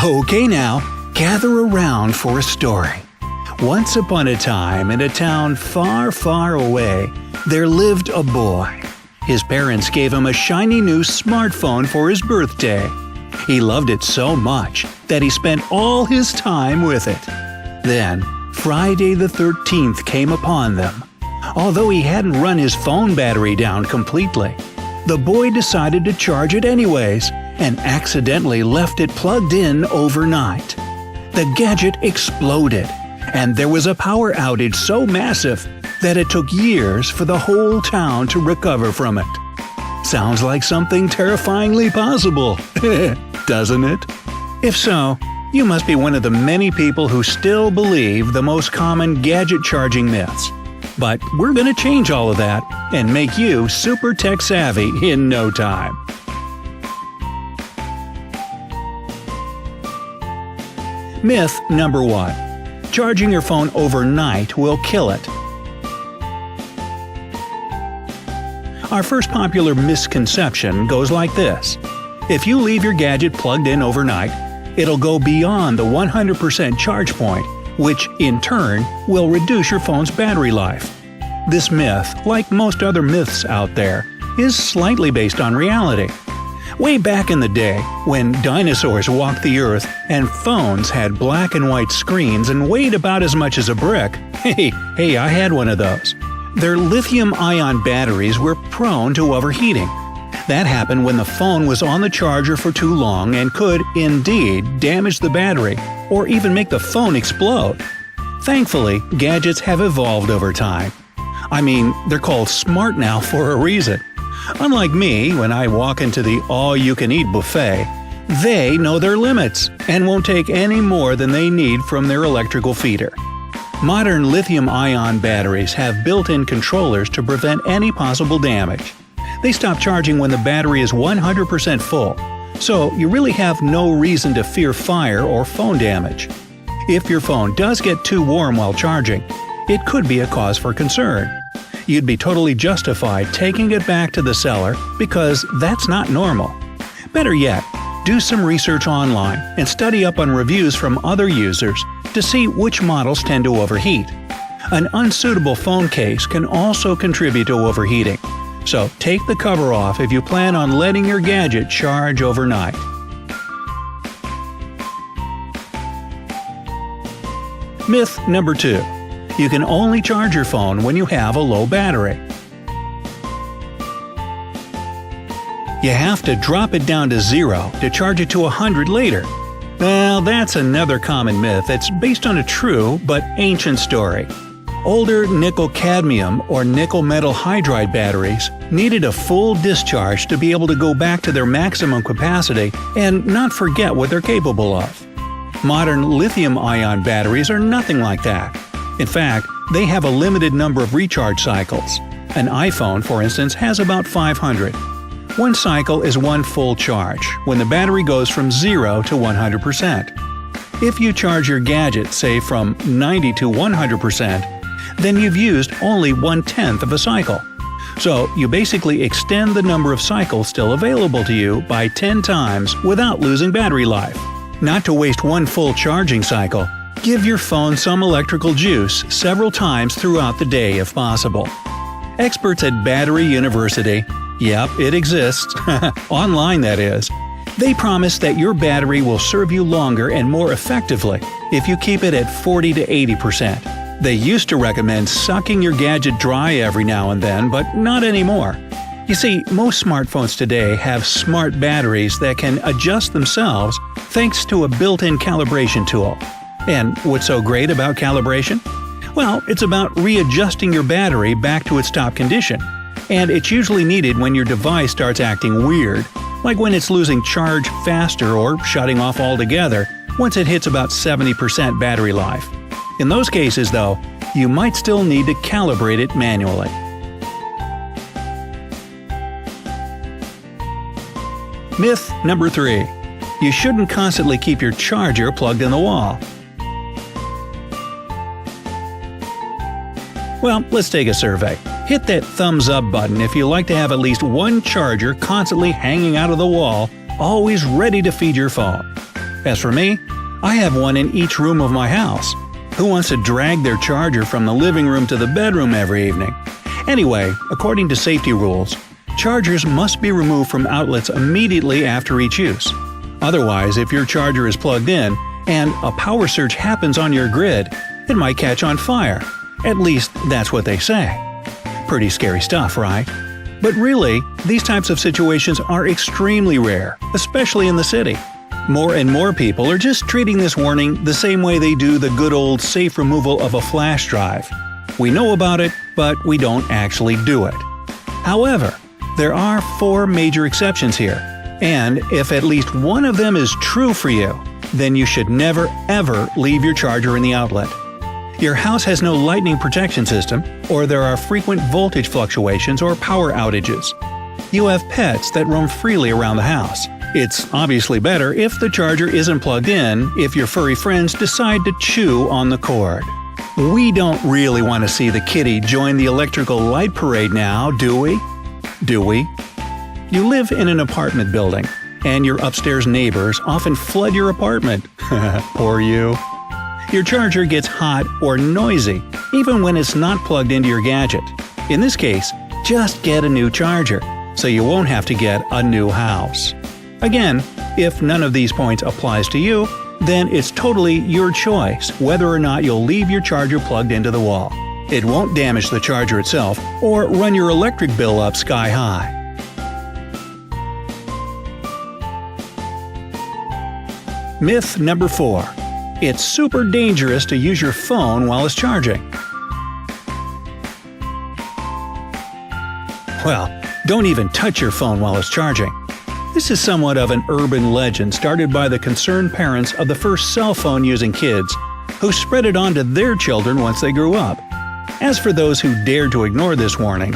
Okay now, gather around for a story. Once upon a time, in a town far, far away, there lived a boy. His parents gave him a shiny new smartphone for his birthday. He loved it so much that he spent all his time with it. Then, Friday the 13th came upon them. Although he hadn't run his phone battery down completely, the boy decided to charge it anyways and accidentally left it plugged in overnight. The gadget exploded, and there was a power outage so massive that it took years for the whole town to recover from it. Sounds like something terrifyingly possible, doesn't it? If so, you must be one of the many people who still believe the most common gadget charging myths. But we're going to change all of that and make you super tech savvy in no time. Myth number 1. Charging your phone overnight will kill it. Our first popular misconception goes like this. If you leave your gadget plugged in overnight, it'll go beyond the 100% charge point, which in turn will reduce your phone's battery life. This myth, like most other myths out there, is slightly based on reality. Way back in the day, when dinosaurs walked the earth and phones had black and white screens and weighed about as much as a brick, hey, I had one of those. Their lithium-ion batteries were prone to overheating. That happened when the phone was on the charger for too long and could, indeed, damage the battery or even make the phone explode. Thankfully, gadgets have evolved over time. I mean, they're called smart now for a reason. Unlike me, when I walk into the all-you-can-eat buffet, they know their limits and won't take any more than they need from their electrical feeder. Modern lithium-ion batteries have built-in controllers to prevent any possible damage. They stop charging when the battery is 100% full, so you really have no reason to fear fire or phone damage. If your phone does get too warm while charging, it could be a cause for concern. You'd be totally justified taking it back to the seller because that's not normal. Better yet, do some research online and study up on reviews from other users to see which models tend to overheat. An unsuitable phone case can also contribute to overheating, so take the cover off if you plan on letting your gadget charge overnight. Myth number 2. You can only charge your phone when you have a low battery. You have to drop it down to 0 to charge it to 100 later. Well, that's another common myth that's based on a true but ancient story. Older nickel-cadmium or nickel-metal hydride batteries needed a full discharge to be able to go back to their maximum capacity and not forget what they're capable of. Modern lithium-ion batteries are nothing like that. In fact, they have a limited number of recharge cycles. An iPhone, for instance, has about 500. One cycle is one full charge, when the battery goes from 0 to 100%. If you charge your gadget, say from 90 to 100%, then you've used only 1/10 of a cycle. So you basically extend the number of cycles still available to you by 10 times without losing battery life. Not to waste one full charging cycle, give your phone some electrical juice several times throughout the day if possible. Experts at Battery University, yep, it exists, online that is, they promise that your battery will serve you longer and more effectively if you keep it at 40 to 80%. They used to recommend sucking your gadget dry every now and then, but not anymore. You see, most smartphones today have smart batteries that can adjust themselves thanks to a built-in calibration tool. And what's so great about calibration? Well, it's about readjusting your battery back to its top condition. And it's usually needed when your device starts acting weird, like when it's losing charge faster or shutting off altogether once it hits about 70% battery life. In those cases, though, you might still need to calibrate it manually. Myth number 3. You shouldn't constantly keep your charger plugged in the wall. Well, let's take a survey. Hit that thumbs up button if you like to have at least one charger constantly hanging out of the wall, always ready to feed your phone. As for me, I have one in each room of my house. Who wants to drag their charger from the living room to the bedroom every evening? Anyway, according to safety rules, chargers must be removed from outlets immediately after each use. Otherwise, if your charger is plugged in and a power surge happens on your grid, it might catch on fire. At least that's what they say. Pretty scary stuff, right? But really, these types of situations are extremely rare, especially in the city. More and more people are just treating this warning the same way they do the good old safe removal of a flash drive. We know about it, but we don't actually do it. However, there are 4 major exceptions here, and if at least one of them is true for you, then you should never ever leave your charger in the outlet. Your house has no lightning protection system, or there are frequent voltage fluctuations or power outages. You have pets that roam freely around the house. It's obviously better if the charger isn't plugged in if your furry friends decide to chew on the cord. We don't really want to see the kitty join the electrical light parade now, do we? Do we? You live in an apartment building, and your upstairs neighbors often flood your apartment. Poor you. Your charger gets hot or noisy, even when it's not plugged into your gadget. In this case, just get a new charger, so you won't have to get a new house. Again, if none of these points applies to you, then it's totally your choice whether or not you'll leave your charger plugged into the wall. It won't damage the charger itself or run your electric bill up sky high. Myth number 4. It's super dangerous to use your phone while it's charging. Well, don't even touch your phone while it's charging. This is somewhat of an urban legend started by the concerned parents of the first cell phone using kids, who spread it on to their children once they grew up. As for those who dared to ignore this warning,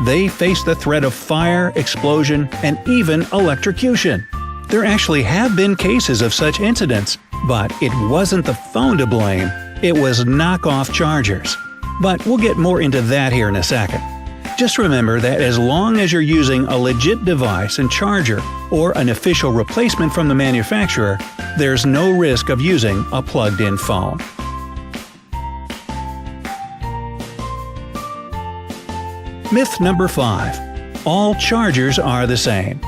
they faced the threat of fire, explosion, and even electrocution. There actually have been cases of such incidents, but it wasn't the phone to blame, it was knockoff chargers. But we'll get more into that here in a second. Just remember that as long as you're using a legit device and charger, or an official replacement from the manufacturer, there's no risk of using a plugged-in phone. Myth number 5. All chargers are the same.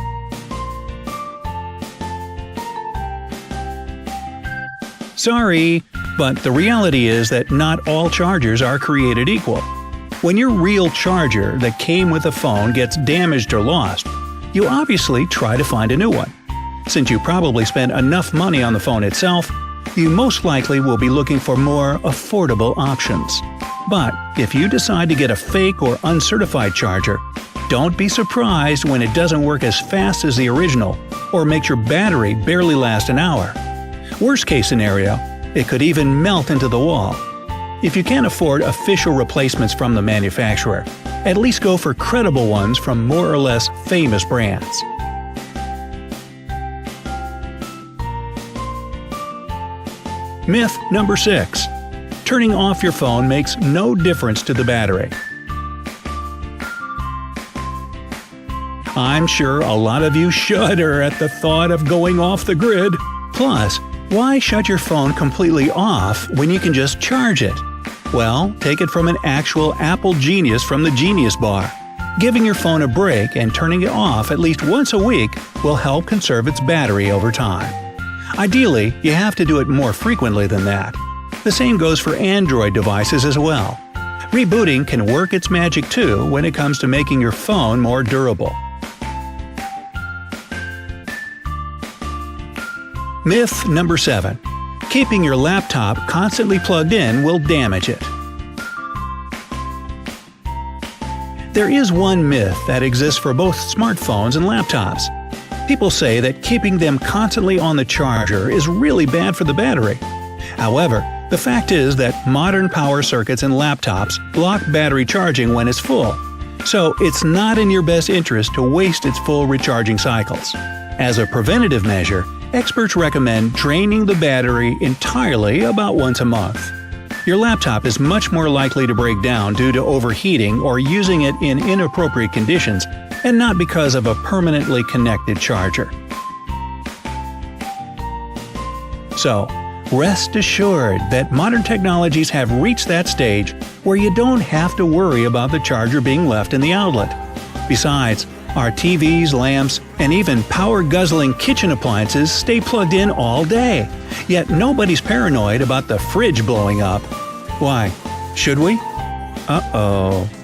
Sorry, but the reality is that not all chargers are created equal. When your real charger that came with the phone gets damaged or lost, you obviously try to find a new one. Since you probably spent enough money on the phone itself, you most likely will be looking for more affordable options. But if you decide to get a fake or uncertified charger, don't be surprised when it doesn't work as fast as the original or makes your battery barely last an hour. Worst case scenario, it could even melt into the wall. If you can't afford official replacements from the manufacturer, at least go for credible ones from more or less famous brands. Myth number 6. Turning off your phone makes no difference to the battery. I'm sure a lot of you shudder at the thought of going off the grid. Plus, why shut your phone completely off when you can just charge it? Well, take it from an actual Apple genius from the Genius Bar. Giving your phone a break and turning it off at least once a week will help conserve its battery over time. Ideally, you have to do it more frequently than that. The same goes for Android devices as well. Rebooting can work its magic too when it comes to making your phone more durable. Myth number 7. Keeping your laptop constantly plugged in will damage it. There is one myth that exists for both smartphones and laptops. People say that keeping them constantly on the charger is really bad for the battery. However, the fact is that modern power circuits in laptops block battery charging when it's full, so it's not in your best interest to waste its full recharging cycles. As a preventative measure, experts recommend draining the battery entirely about once a month. Your laptop is much more likely to break down due to overheating or using it in inappropriate conditions, and not because of a permanently connected charger. So, rest assured that modern technologies have reached that stage where you don't have to worry about the charger being left in the outlet. Besides, our TVs, lamps, and even power-guzzling kitchen appliances stay plugged in all day. Yet nobody's paranoid about the fridge blowing up. Why? Should we? Uh-oh.